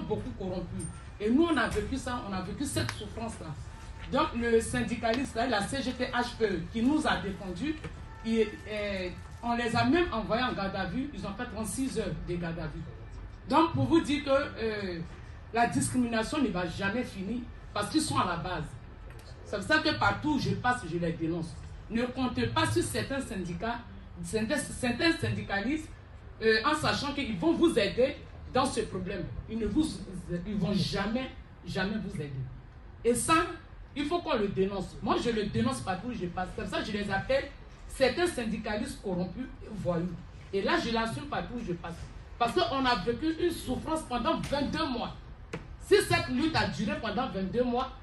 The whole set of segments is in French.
beaucoup corrompus. Et nous, on a vécu ça, on a vécu cette souffrance-là. Donc, le syndicaliste, là, la CGT-HPE, qui nous a défendus, on les a même envoyés en garde à vue. Ils ont fait 36 heures de garde à vue. Donc, pour vous dire que la discrimination ne va jamais finir parce qu'ils sont à la base. C'est pour ça que partout où je passe, je les dénonce. Ne comptez pas sur certains syndicats, certains syndicalistes, en sachant qu'ils vont vous aider dans ce problème. Ils ne vont jamais vous aider. Et ça, il faut qu'on le dénonce. Moi, je le dénonce partout où je passe. Comme ça, je les appelle certains syndicalistes corrompus, voyous. Et là, je l'assume partout où je passe. Parce qu'on a vécu une souffrance pendant 22 mois. Si cette lutte a duré pendant 22 mois,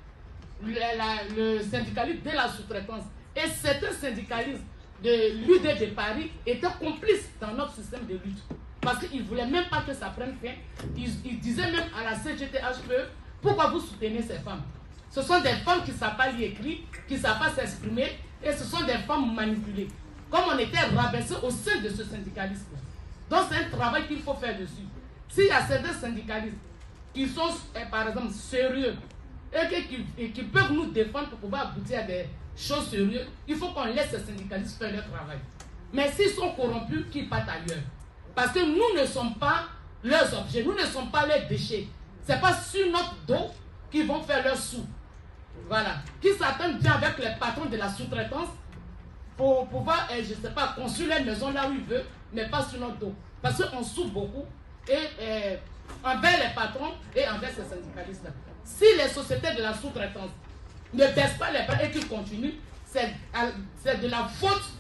le syndicaliste de la sous-traitance et certains syndicalistes de l'UD de Paris étaient complices dans notre système de lutte. Parce qu'ils ne voulaient même pas que ça prenne fin. Ils disaient même à la CGT-HPE, pourquoi vous soutenez ces femmes? Ce sont des femmes qui ne savent pas lire écrire, qui ne savent pas s'exprimer, et ce sont des femmes manipulées. Comme on était rabaissés au sein de ce syndicalisme. Donc c'est un travail qu'il faut faire dessus. S'il y a certains syndicalistes qui sont, par exemple, sérieux, et qui peuvent nous défendre pour pouvoir aboutir à des choses sérieuses, il faut qu'on laisse ces syndicalistes faire leur travail. Mais s'ils sont corrompus, qu'ils partent ailleurs. Parce que nous ne sommes pas leurs objets, nous ne sommes pas leurs déchets. Ce n'est pas sur notre dos qu'ils vont faire leurs sous. Voilà. Qu'ils s'attendent bien avec les patrons de la sous-traitance pour pouvoir, je ne sais pas, construire les maisons là où ils veulent, mais pas sur notre dos. Parce qu'on souffre beaucoup et envers les patrons et envers ces syndicalistes-là. Si les sociétés de la sous-traitance ne baissent pas les bras et qu'ils continuent, c'est de la faute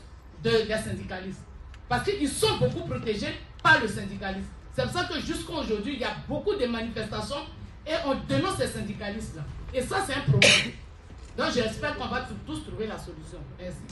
des syndicalistes. Parce qu'ils sont beaucoup protégés par le syndicalisme. C'est pour ça que jusqu'à aujourd'hui, il y a beaucoup de manifestations et on dénonce ces syndicalistes-là. Et ça, c'est un problème. Donc, j'espère qu'on va tous trouver la solution. Merci.